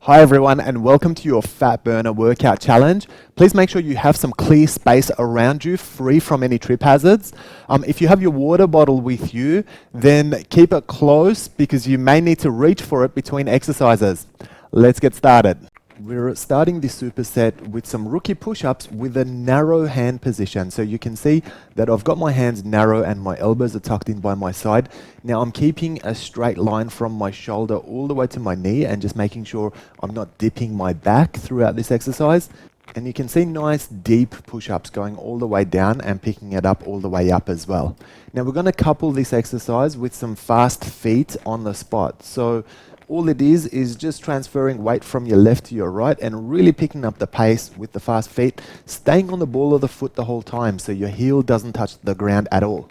Hi everyone, and welcome to your Fat Burner Workout Challenge. Please make sure you have some clear space around you, free from any trip hazards. If you have your water bottle with you, then keep it close because you may need to reach for it between exercises. Let's get started. We're starting this superset with some rookie push-ups with a narrow hand position. So you can see that I've got my hands narrow and my elbows are tucked in by my side. Now I'm keeping a straight line from my shoulder all the way to my knee and just making sure I'm not dipping my back throughout this exercise. And you can see nice deep push-ups going all the way down and picking it up all the way up as well. Now we're going to couple this exercise with some fast feet on the spot. So all it is just transferring weight from your left to your right and really picking up the pace with the fast feet, staying on the ball of the foot the whole time so your heel doesn't touch the ground at all.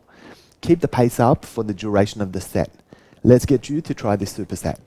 Keep the pace up for the duration of the set. Let's get you to try this superset.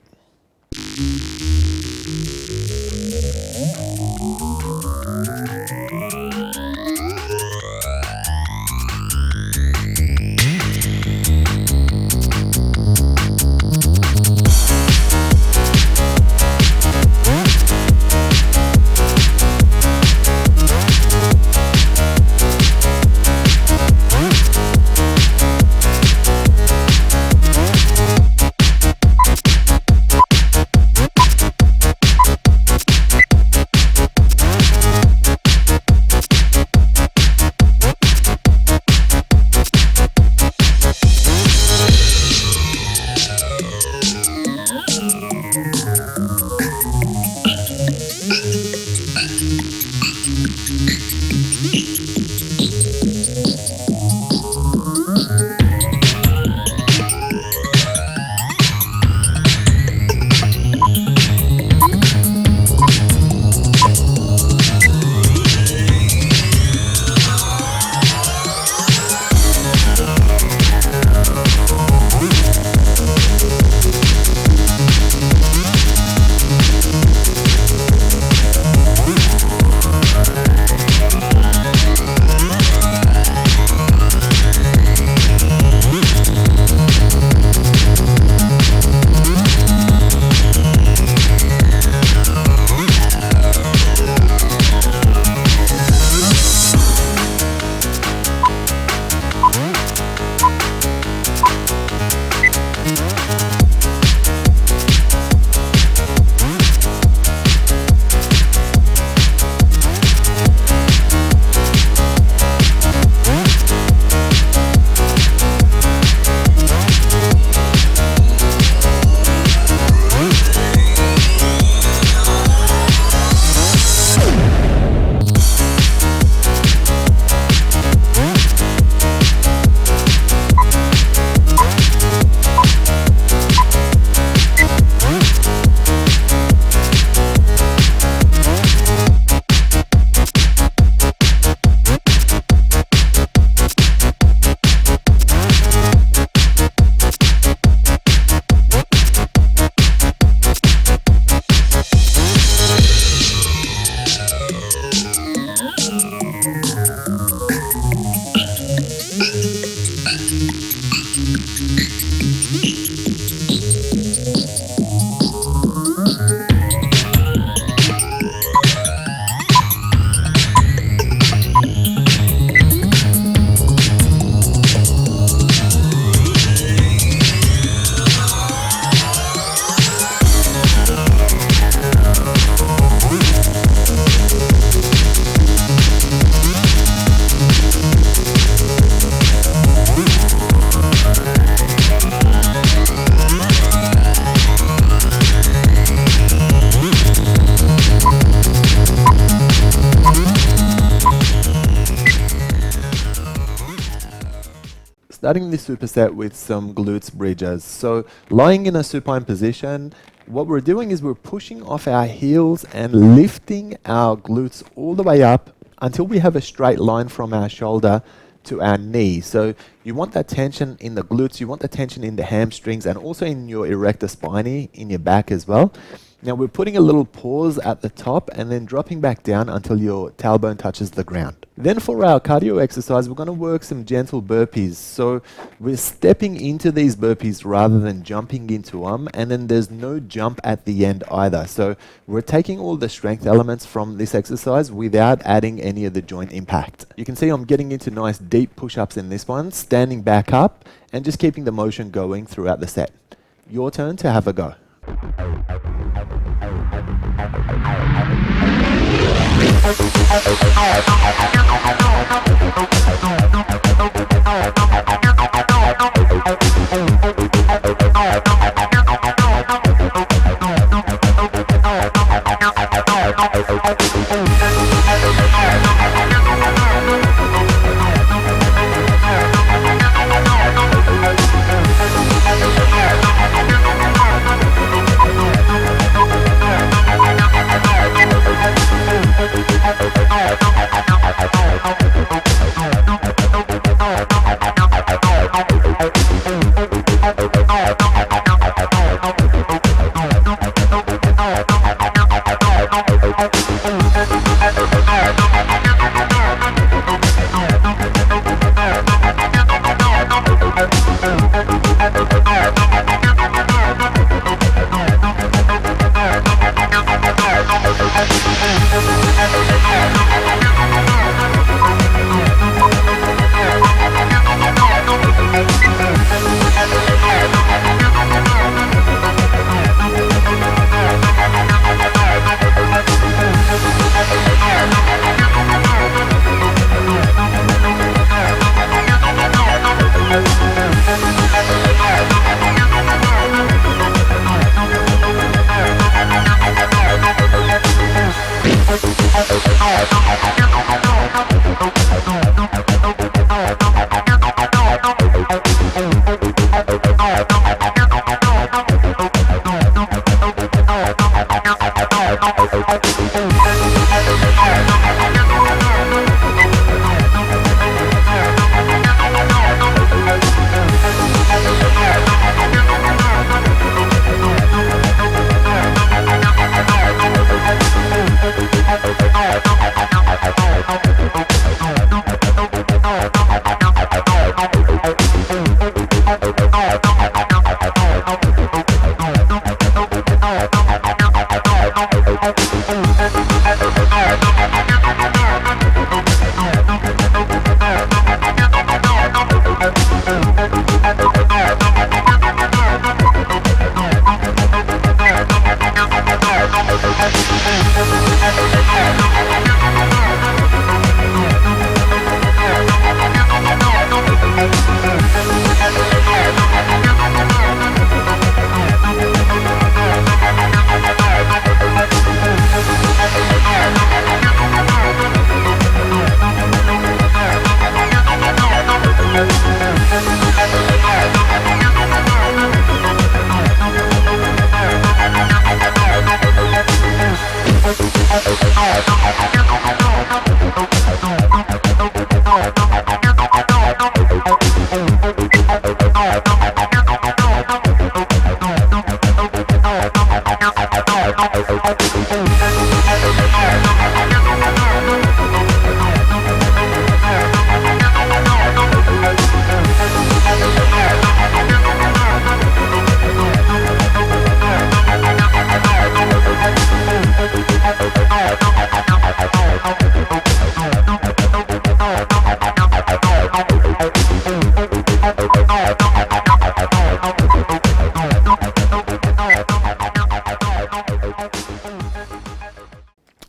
Starting this superset with some glutes bridges. So lying in a supine position, what we're doing is we're pushing off our heels and lifting our glutes all the way up until we have a straight line from our shoulder to our knee. So you want that tension in the glutes, you want the tension in the hamstrings and also in your erector spinae, in your back as well. Now we're putting a little pause at the top and then dropping back down until your tailbone touches the ground. Then for our cardio exercise, we're going to work some gentle burpees. So we're stepping into these burpees rather than jumping into them, and then there's no jump at the end either. So we're taking all the strength elements from this exercise without adding any of the joint impact. You can see I'm getting into nice deep push-ups in this one, standing back up and just keeping the motion going throughout the set. Your turn to have a go.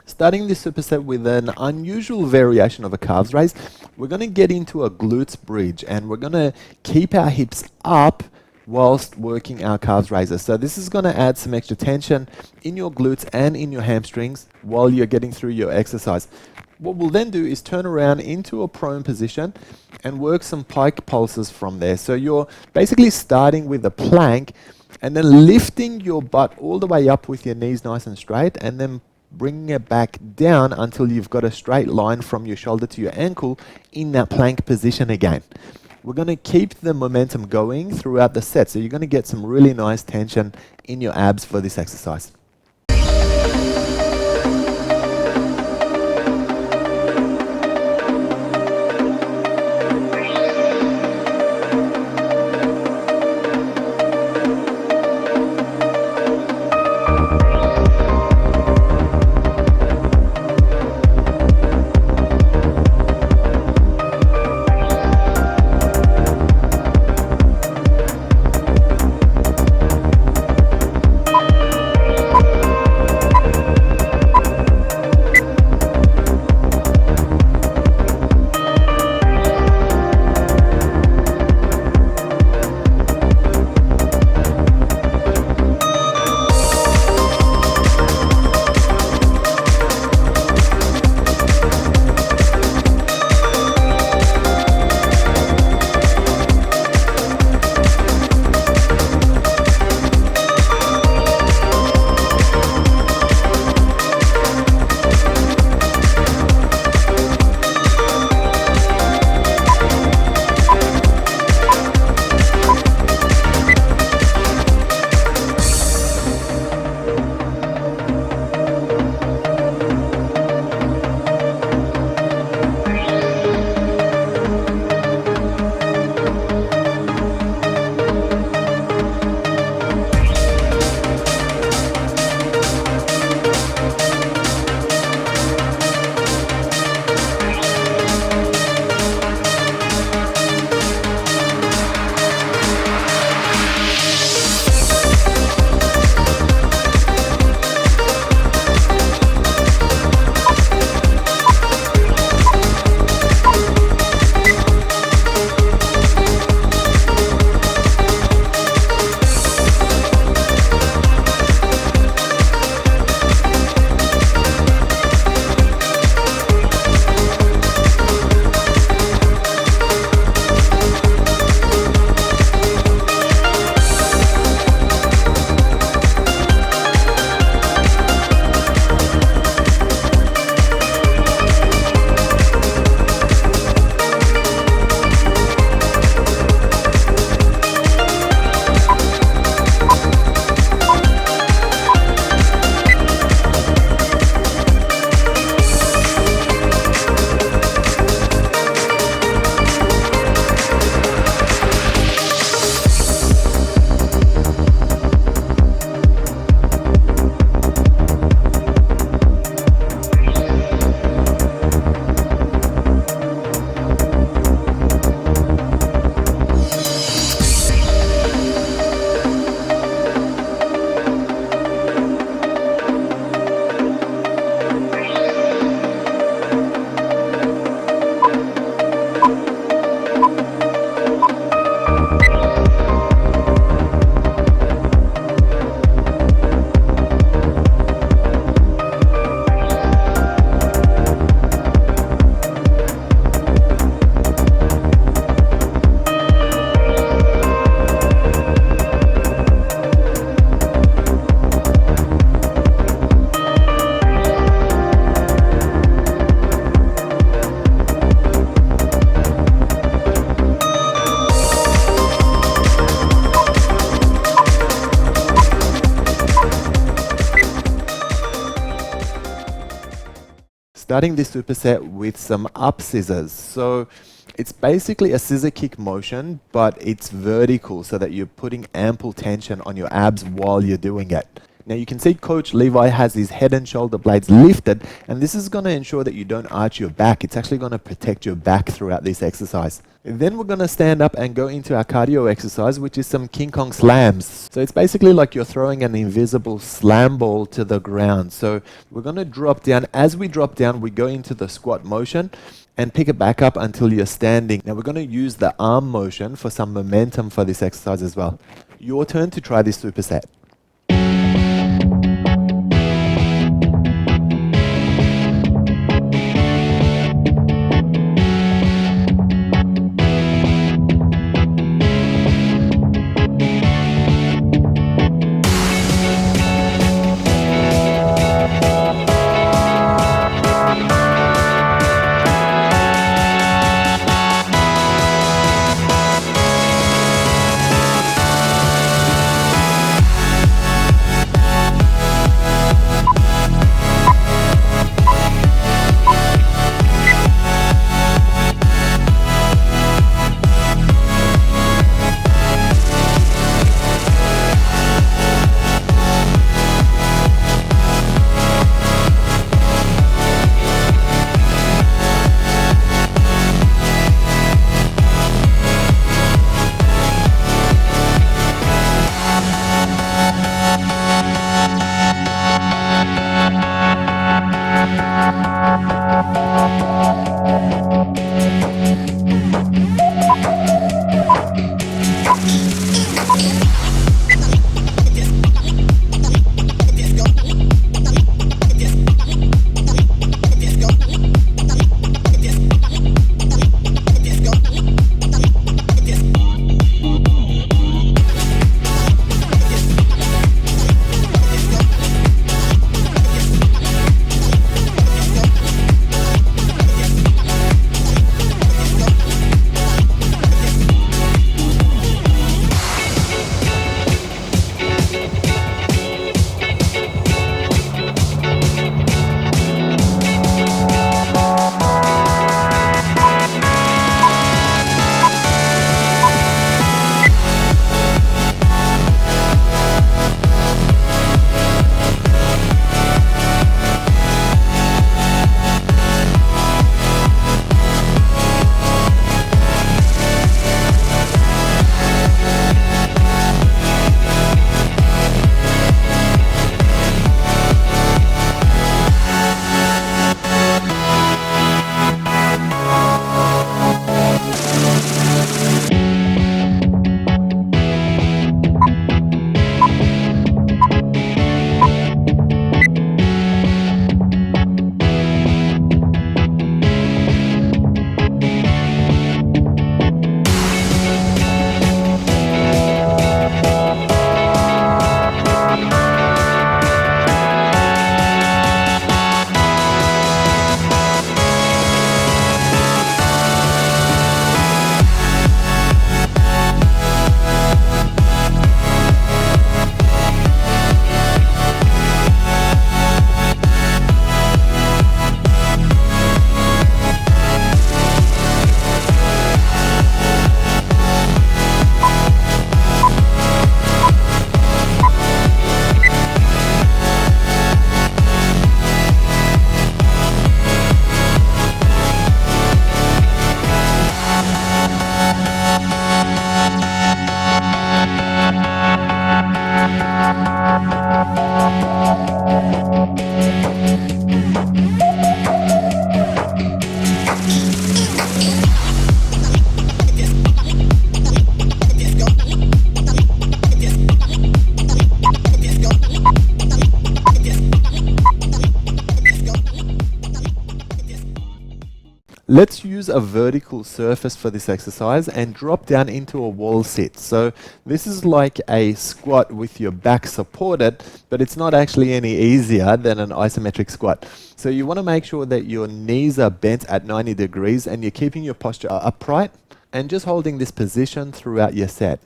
Starting this superset with an unusual variation of a calves raise, we're going to get into a glutes bridge, and we're going to keep our hips up whilst working our calves raises. So this is going to add some extra tension in your glutes and in your hamstrings while you're getting through your exercise. What we'll then do is turn around into a prone position and work some pike pulses from there. So you're basically starting with a plank and then lifting your butt all the way up with your knees nice and straight, and then bringing it back down until you've got a straight line from your shoulder to your ankle in that plank position again. We're going to keep the momentum going throughout the set, so you're going to get some really nice tension in your abs for this exercise. starting this superset with some up scissors. So it's basically a scissor kick motion, but it's vertical so that you're putting ample tension on your abs while you're doing it. Now you can see Coach Levi has his head and shoulder blades lifted, and this is going to ensure that you don't arch your back. It's actually going to protect your back throughout this exercise. Then we're going to stand up and go into our cardio exercise, which is some King Kong slams. So it's basically like you're throwing an invisible slam ball to the ground. So we're going to drop down. As we drop down, we go into the squat motion and pick it back up until you're standing. Now we're going to use the arm motion for some momentum for this exercise as well. Your turn to try this superset. Let's use a vertical surface for this exercise and drop down into a wall sit. So this is like a squat with your back supported, but it's not actually any easier than an isometric squat. So you want to make sure that your knees are bent at 90 degrees and you're keeping your posture upright and just holding this position throughout your set.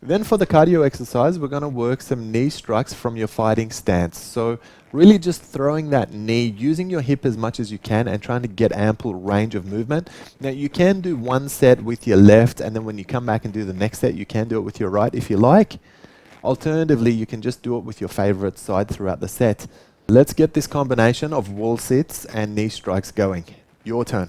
Then for the cardio exercise, we're going to work some knee strikes from your fighting stance. So really just throwing that knee, using your hip as much as you can and trying to get ample range of movement. Now you can do one set with your left, and then when you come back and do the next set, you can do it with your right if you like. Alternatively, you can just do it with your favorite side throughout the set. Let's get this combination of wall sits and knee strikes going. Your turn.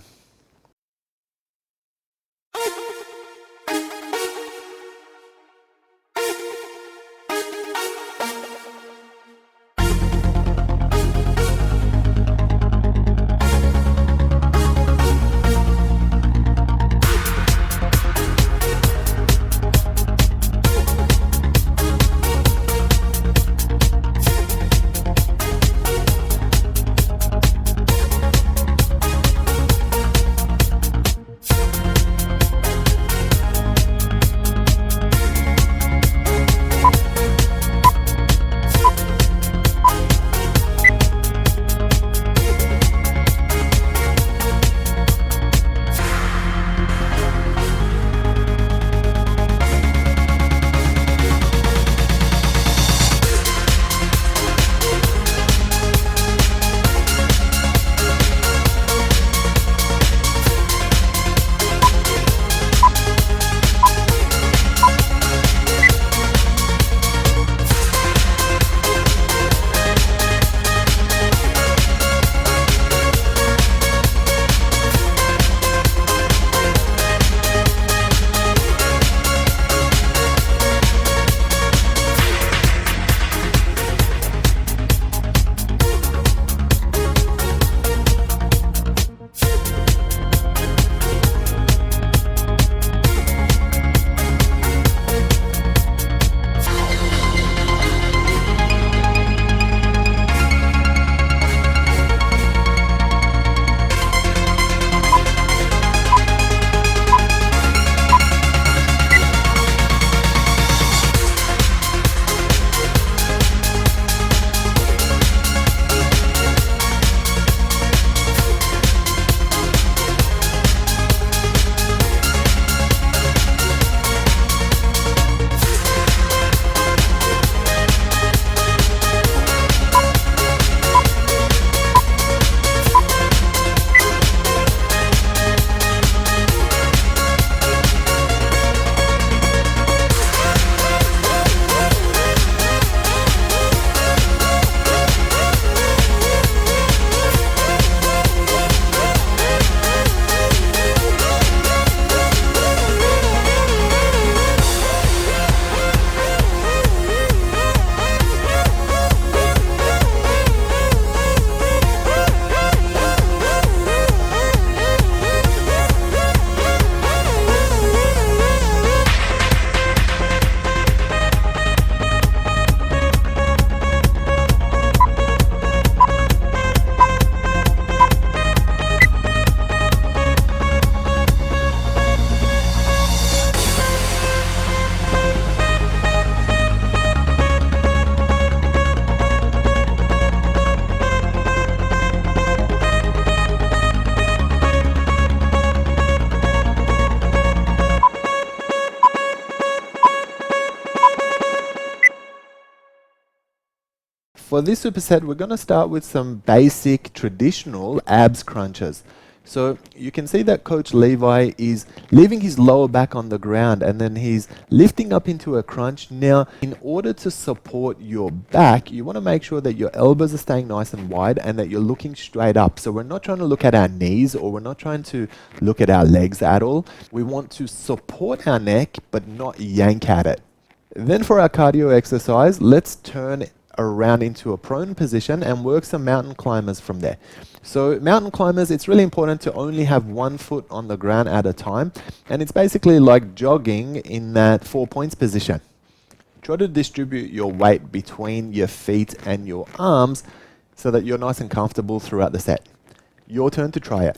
For this superset, we're going to start with some basic traditional abs crunches. So you can see that Coach Levi is leaving his lower back on the ground and then he's lifting up into a crunch. Now, in order to support your back, you want to make sure that your elbows are staying nice and wide and that you're looking straight up. So we're not trying to look at our knees or we're not trying to look at our legs at all. We want to support our neck but not yank at it. Then for our cardio exercise, let's turn around into a prone position and work some mountain climbers from there. So mountain climbers, it's really important to only have one foot on the ground at a time, and it's basically like jogging in that 4 points position. Try to distribute your weight between your feet and your arms so that you're nice and comfortable throughout the set. Your turn to try it.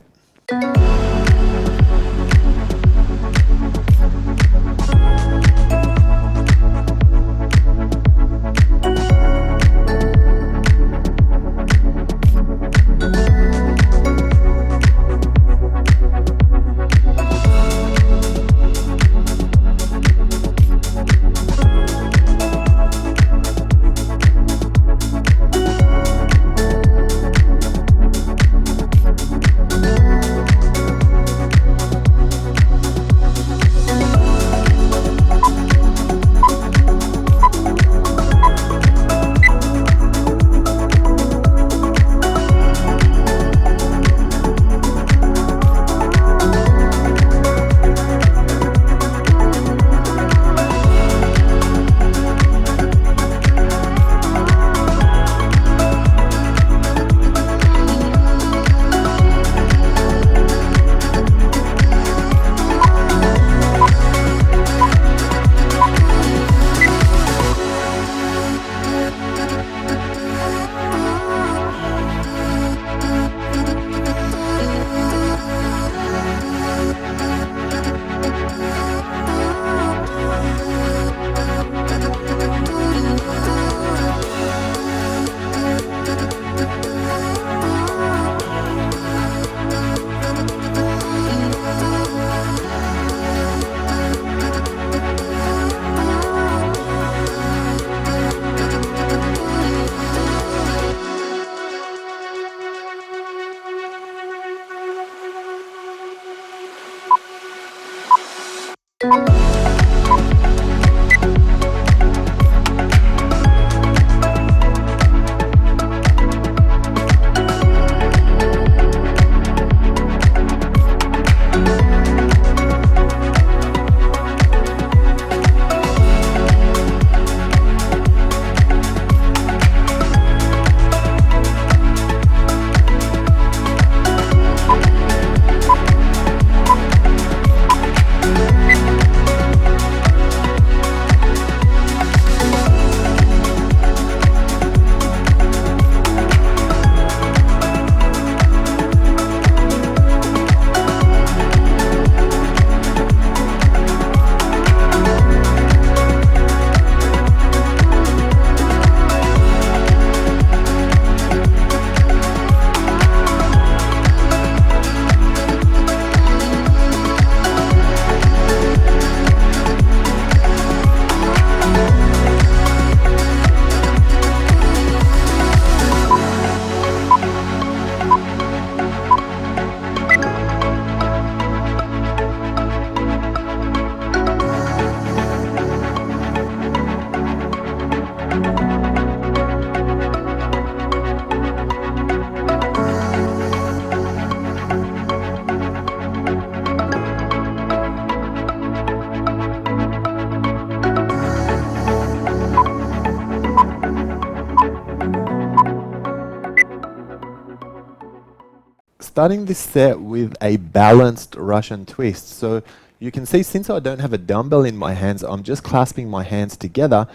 Starting this set with a balanced Russian twist. So you can see, since I don't have a dumbbell in my hands, I'm just clasping my hands together,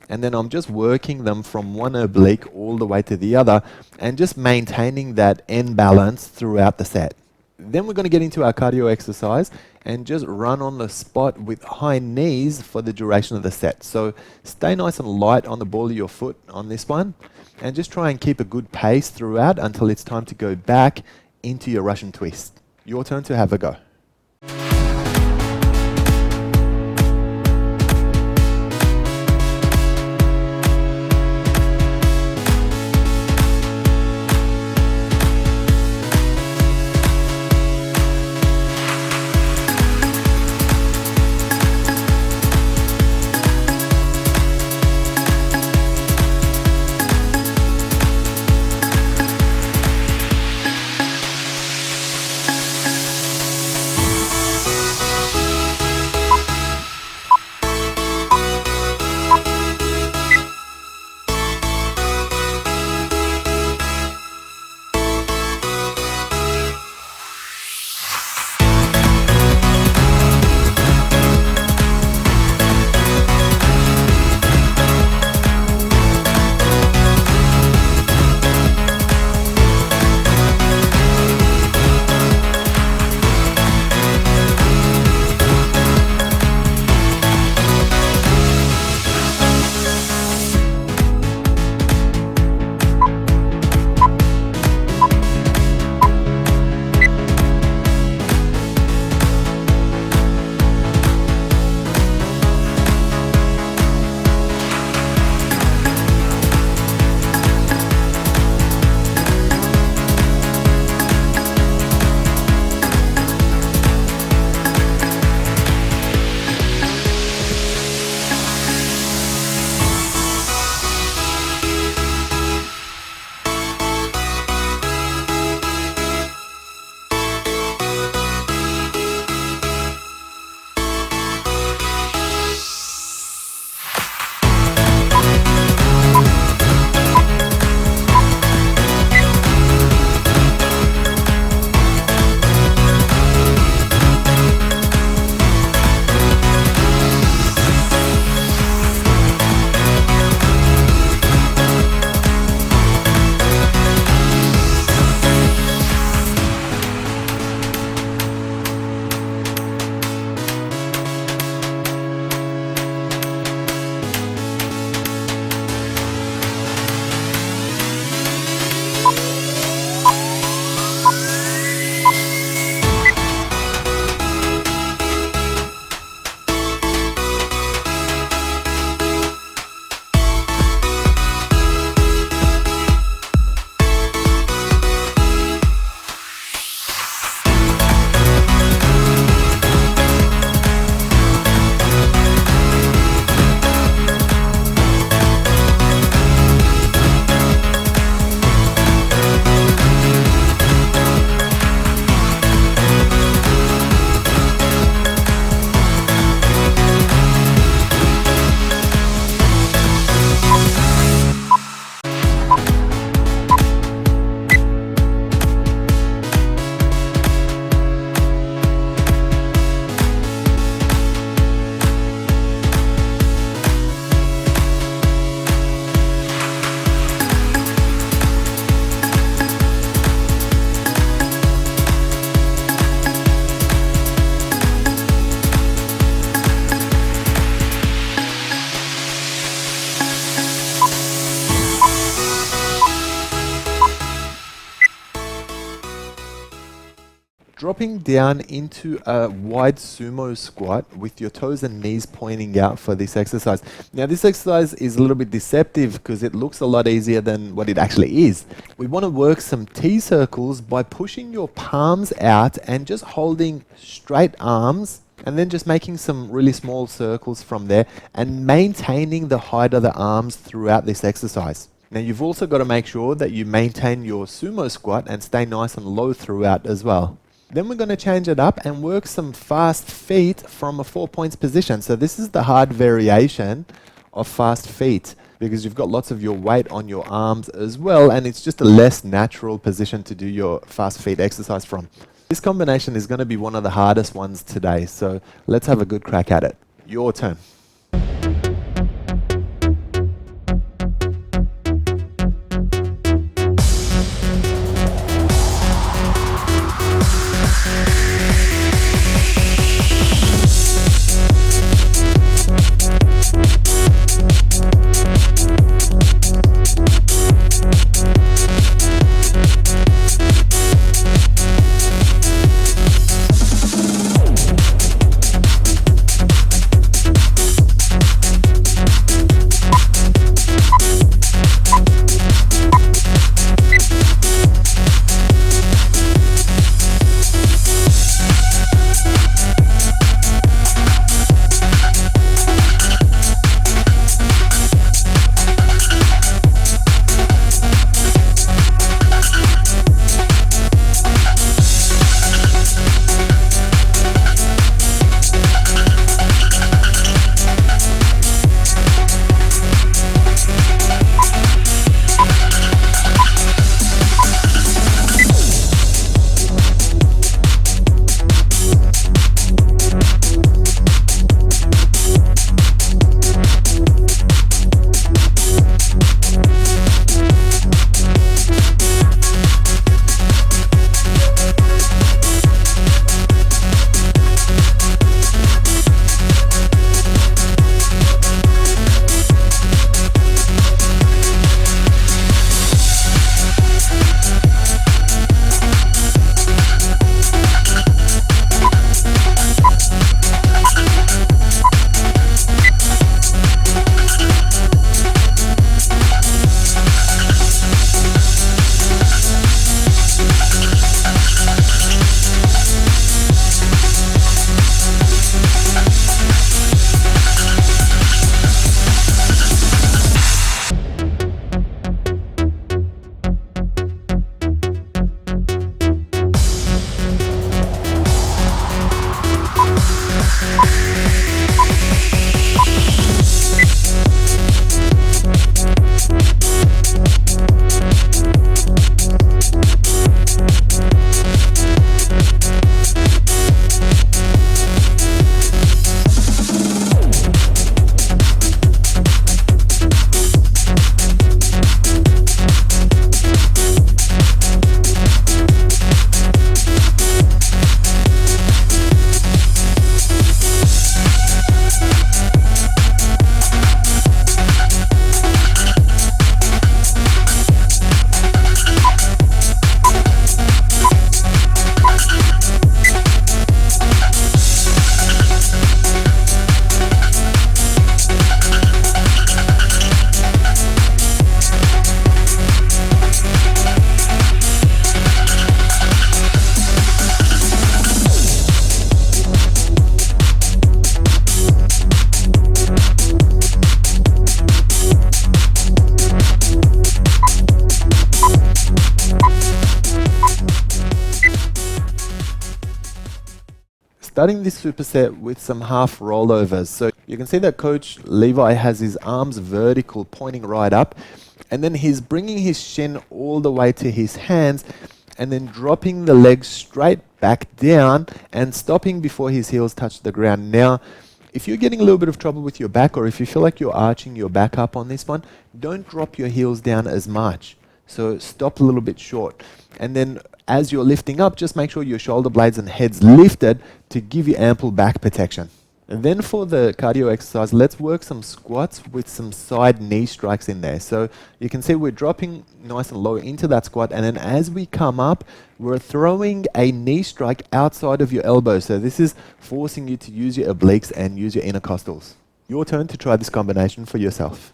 and then I'm just working them from one oblique all the way to the other, and just maintaining that end balance throughout the set. Then we're going to get into our cardio exercise and just run on the spot with high knees for the duration of the set. So stay nice and light on the ball of your foot on this one, and just try and keep a good pace throughout until it's time to go back into your Russian twist. Your turn to have a go. dropping down into a wide sumo squat with your toes and knees pointing out for this exercise. Now this exercise is a little bit deceptive because it looks a lot easier than what it actually is. We want to work some T circles by pushing your palms out and just holding straight arms, and then just making some really small circles from there and maintaining the height of the arms throughout this exercise. Now you've also got to make sure that you maintain your sumo squat and stay nice and low throughout as well. Then we're going to change it up and work some fast feet from a 4 points position. So this is the hard variation of fast feet, because you've got lots of your weight on your arms as well, and it's just a less natural position to do your fast feet exercise from. This combination is going to be one of the hardest ones today, so let's have a good crack at it. Your turn. Starting this superset with some half rollovers. So you can see that Coach Levi has his arms vertical pointing right up, and then he's bringing his shin all the way to his hands and then dropping the legs straight back down and stopping before his heels touch the ground. Now, if you're getting a little bit of trouble with your back, or if you feel like you're arching your back up on this one, don't drop your heels down as much. So stop a little bit short. And then as you're lifting up, just make sure your shoulder blades and head's lifted to give you ample back protection. And then for the cardio exercise, let's work some squats with some side knee strikes in there. So you can see we're dropping nice and low into that squat, and then as we come up, we're throwing a knee strike outside of your elbow. So this is forcing you to use your obliques and use your intercostals. Your turn to try this combination for yourself.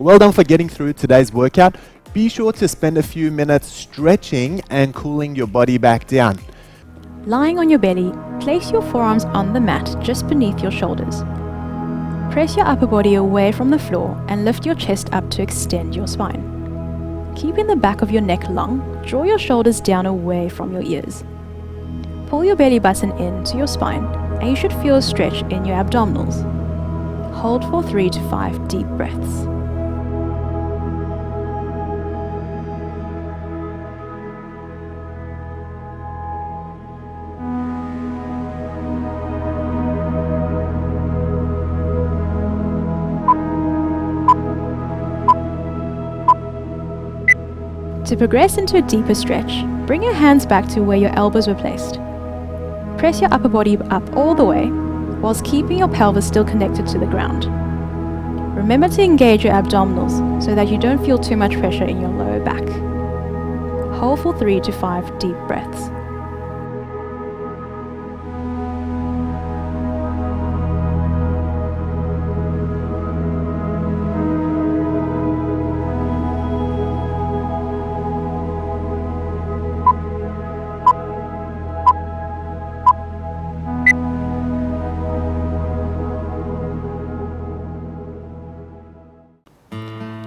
Well done for getting through today's workout. Be sure to spend a few minutes stretching and cooling your body back down. Lying on your belly, place your forearms on the mat just beneath your shoulders. Press your upper body away from the floor and lift your chest up to extend your spine. Keeping the back of your neck long, draw your shoulders down away from your ears. Pull your belly button into your spine and you should feel a stretch in your abdominals. Hold for 3 to 5 deep breaths. To progress into a deeper stretch, bring your hands back to where your elbows were placed. Press your upper body up all the way, whilst keeping your pelvis still connected to the ground. Remember to engage your abdominals so that you don't feel too much pressure in your lower back. Hold for 3 to 5 deep breaths.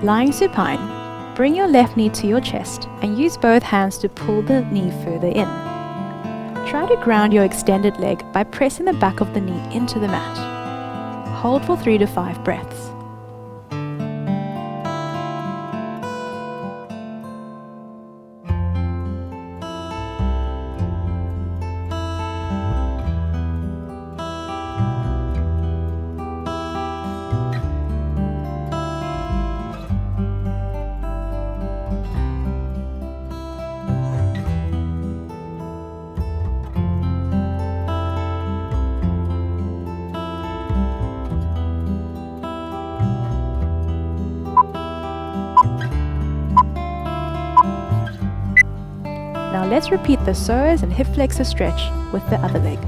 Lying supine, bring your left knee to your chest and use both hands to pull the knee further in. Try to ground your extended leg by pressing the back of the knee into the mat. Hold for 3 to 5 breaths. Now let's repeat the psoas and hip flexor stretch with the other leg.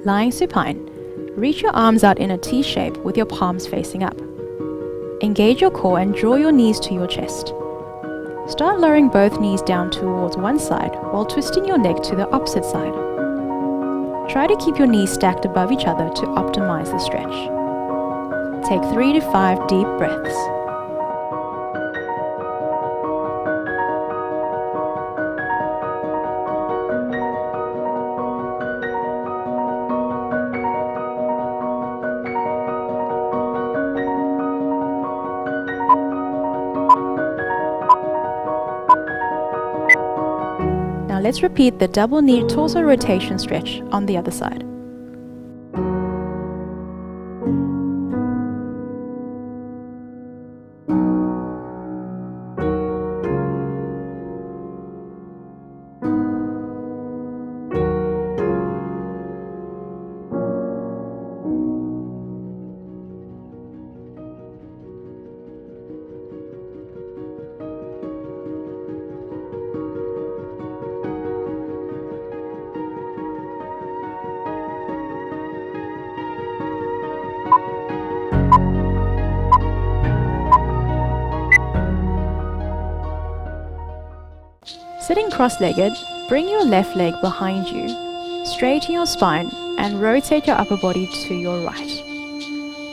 Lying supine, reach your arms out in a T shape with your palms facing up. Engage your core and draw your knees to your chest. Start lowering both knees down towards one side while twisting your neck to the opposite side. Try to keep your knees stacked above each other to optimize the stretch. Take 3 to 5 deep breaths. Now let's repeat the double knee torso rotation stretch on the other side. Sitting cross-legged, bring your left leg behind you, straighten your spine and rotate your upper body to your right.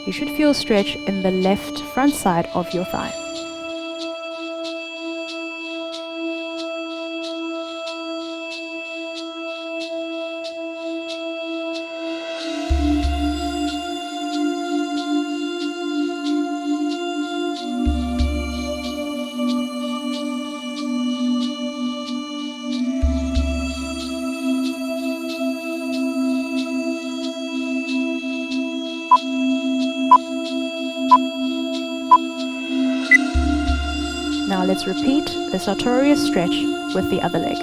You should feel stretch in the left front side of your thigh. Now let's repeat the sartorius stretch with the other leg.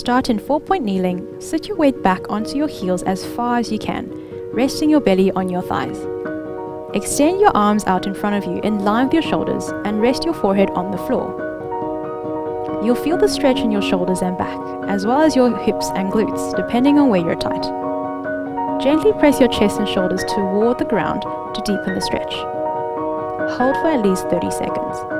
start in 4-point kneeling, sit your weight back onto your heels as far as you can, resting your belly on your thighs. Extend your arms out in front of you in line with your shoulders and rest your forehead on the floor. You'll feel the stretch in your shoulders and back, as well as your hips and glutes, depending on where you're tight. Gently press your chest and shoulders toward the ground to deepen the stretch. Hold for at least 30 seconds.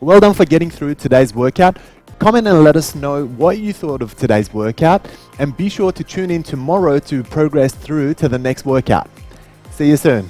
Well done for getting through today's workout. Comment and let us know what you thought of today's workout, and be sure to tune in tomorrow to progress through to the next workout. See you soon.